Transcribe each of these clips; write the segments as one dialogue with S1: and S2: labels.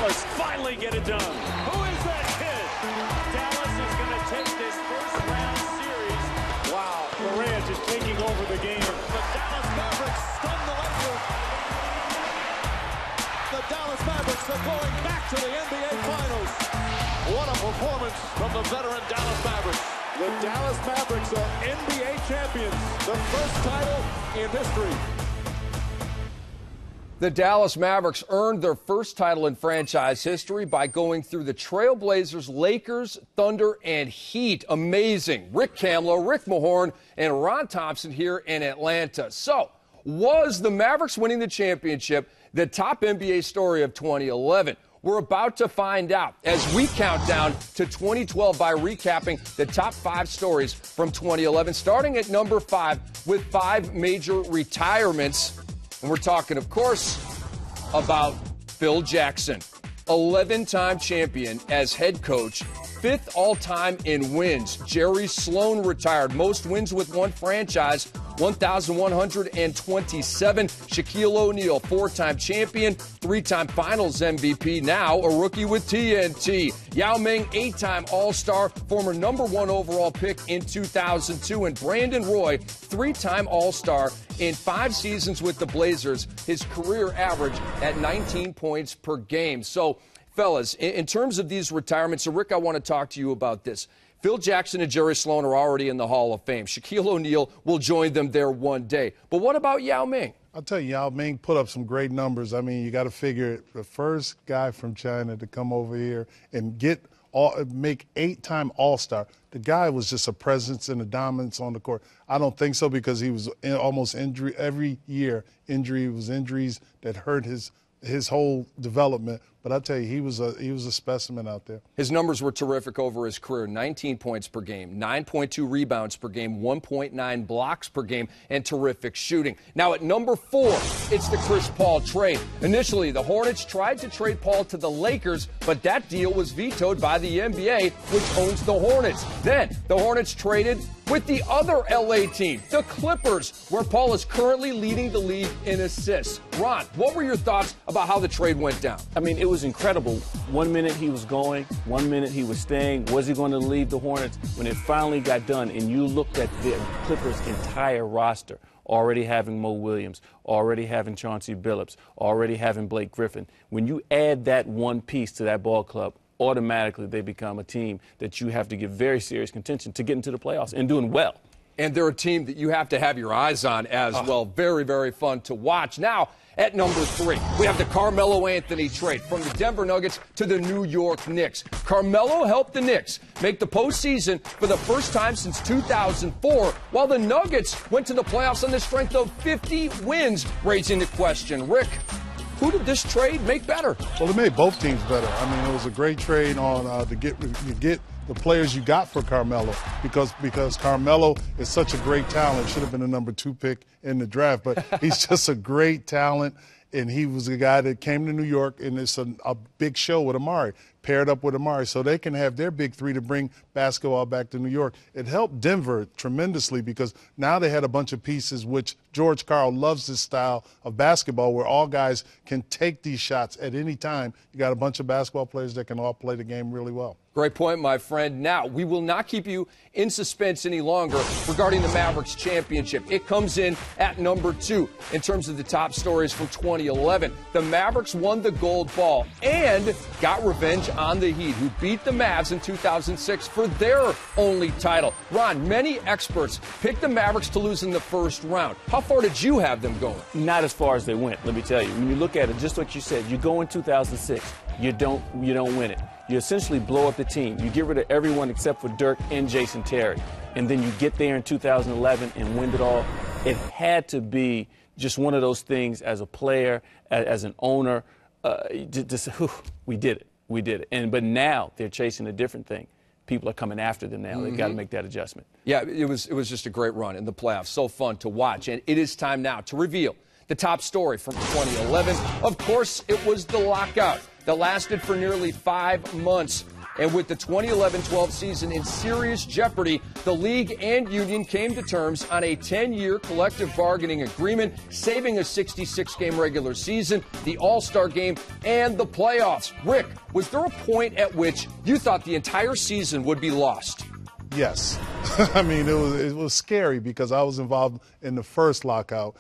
S1: Dallas finally get it done. Who is that kid? Dallas is going to take this first-round series. Wow, Bryant is taking over the game. The Dallas Mavericks stun the Lakers. The Dallas Mavericks are going back to the NBA Finals. What a performance from the veteran Dallas Mavericks. The Dallas Mavericks are NBA champions. The first title in history.
S2: The Dallas Mavericks earned their first title in franchise history by going through the Trailblazers, Lakers, Thunder, and Heat. Amazing. Rick Kamlow, Rick Mahorn, and Ron Thompson here in Atlanta. So, was the Mavericks winning the championship the top NBA story of 2011? We're about to find out as we count down to 2012 by recapping the top 5 stories from 2011, starting at number 5 with 5 major retirements. And we're talking, of course, about Phil Jackson, 11-time champion as head coach, 5th all-time in wins. Jerry Sloan retired, most wins with one franchise, 1,127. Shaquille O'Neal, 4-time champion, 3-time finals MVP, now a rookie with TNT. Yao Ming, 8-time All-Star, former #1 overall pick in 2002. And Brandon Roy, 3-time All-Star in 5 seasons with the Blazers, his career average at 19 points per game. So, fellas, in terms of these retirements, so Rick, I want to talk to you about this. Phil Jackson and Jerry Sloan are already in the Hall of Fame. Shaquille O'Neal will join them there one day. But what about Yao Ming?
S3: I'll tell you, Yao Ming put up some great numbers. I mean, you got to figure the first guy from China to come over here and make 8-time All-Star. The guy was just a presence and a dominance on the court. I don't think so because he was almost injury every year. Injuries that hurt his whole development. But I tell you, he was a specimen out there. His
S2: numbers were terrific over his career. 19 points per game, 9.2 rebounds per game, 1.9 blocks per game, and terrific shooting. Now at number 4, it's the Chris Paul trade. Initially, the Hornets tried to trade Paul to the Lakers, but that deal was vetoed by the NBA, which owns the Hornets. Then the Hornets traded with the other LA team, the Clippers, where Paul is currently leading the league in assists. Ron, what were your thoughts about how the trade went down?
S4: I mean, it was incredible. 1 minute he was going, 1 minute he was staying. Was he going to leave the Hornets? When it finally got done and you looked at the Clippers' entire roster, already having Mo Williams, already having Chauncey Billups, already having Blake Griffin, when you add that one piece to that ball club, automatically they become a team that you have to give very serious contention to get into the playoffs and doing well.
S2: And they're a team that you have to have your eyes on as well. Very, very fun to watch. Now, at number 3, we have the Carmelo Anthony trade from the Denver Nuggets to the New York Knicks. Carmelo helped the Knicks make the postseason for the first time since 2004, while the Nuggets went to the playoffs on the strength of 50 wins, raising the question, Rick, who did this trade make better?
S3: Well, it made both teams better. I mean, it was a great trade on to get the players you got for Carmelo because Carmelo is such a great talent. Should have been the number 2 pick in the draft, but he's just a great talent, and he was a guy that came to New York, and it's a big show with Amari, paired up with Amari, so they can have their big 3 to bring basketball back to New York. It helped Denver tremendously because now they had a bunch of pieces, which George Karl loves this style of basketball where all guys can take these shots at any time. You got a bunch of basketball players that can all play the game really well.
S2: Great point, my friend. Now, we will not keep you in suspense any longer regarding the Mavericks championship. It comes in at number 2 in terms of the top stories from 2011. The Mavericks won the gold ball and got revenge on the Heat, who beat the Mavs in 2006 for their only title. Ron, many experts picked the Mavericks to lose in the first round. How far did you have them going?
S4: Not as far as they went, let me tell you. When you look at it, just like you said, you go in 2006, you don't win it. You essentially blow up the team. You get rid of everyone except for Dirk and Jason Terry. And then you get there in 2011 and win it all. It had to be just one of those things as a player, as an owner. We did it. We did it. But now they're chasing a different thing. People are coming after them now. They've got to make that adjustment.
S2: Yeah, it was just a great run in the playoffs. So fun to watch. And it is time now to reveal the top story from 2011. Of course, it was the lockout that lasted for nearly 5 months. And with the 2011-12 season in serious jeopardy, the league and union came to terms on a 10-year collective bargaining agreement, saving a 66-game regular season, the All-Star game, and the playoffs. Rick, was there a point at which you thought the entire season would be lost?
S3: Yes. I mean, it was scary because I was involved in the first lockout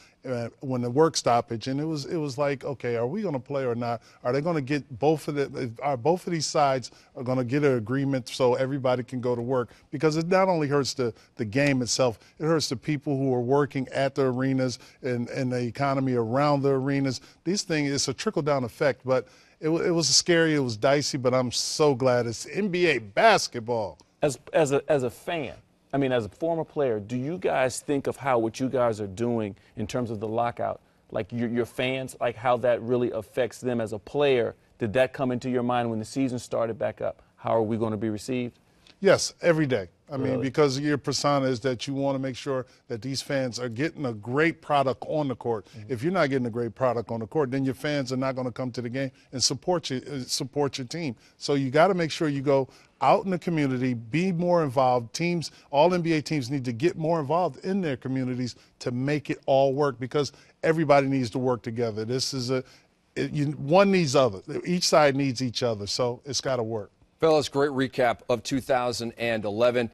S3: when the work stoppage, and it was like, okay, are we going to play or not? Are they going to get both of these sides are going to get an agreement so everybody can go to work? Because it not only hurts the game itself, it hurts the people who are working at the arenas and the economy around the arenas. These things, it's a trickle-down effect, but it was scary, it was dicey, but I'm so glad it's NBA basketball.
S4: As a fan, I mean, as a former player, do you guys think of how what you guys are doing in terms of the lockout, like your fans, like how that really affects them as a player? Did that come into your mind when the season started back up? How are we going to be received?
S3: Yes, every day. I mean,
S4: Really?
S3: because your persona is that you want to make sure that these fans are getting a great product on the court. Mm-hmm. If you're not getting a great product on the court, then your fans are not going to come to the game and support your team. So you got to make sure you go out in the community, be more involved. Teams, all NBA teams need to get more involved in their communities to make it all work because everybody needs to work together. This is one needs other. Each side needs each other, so it's got to work.
S2: Fellas, great recap of 2011.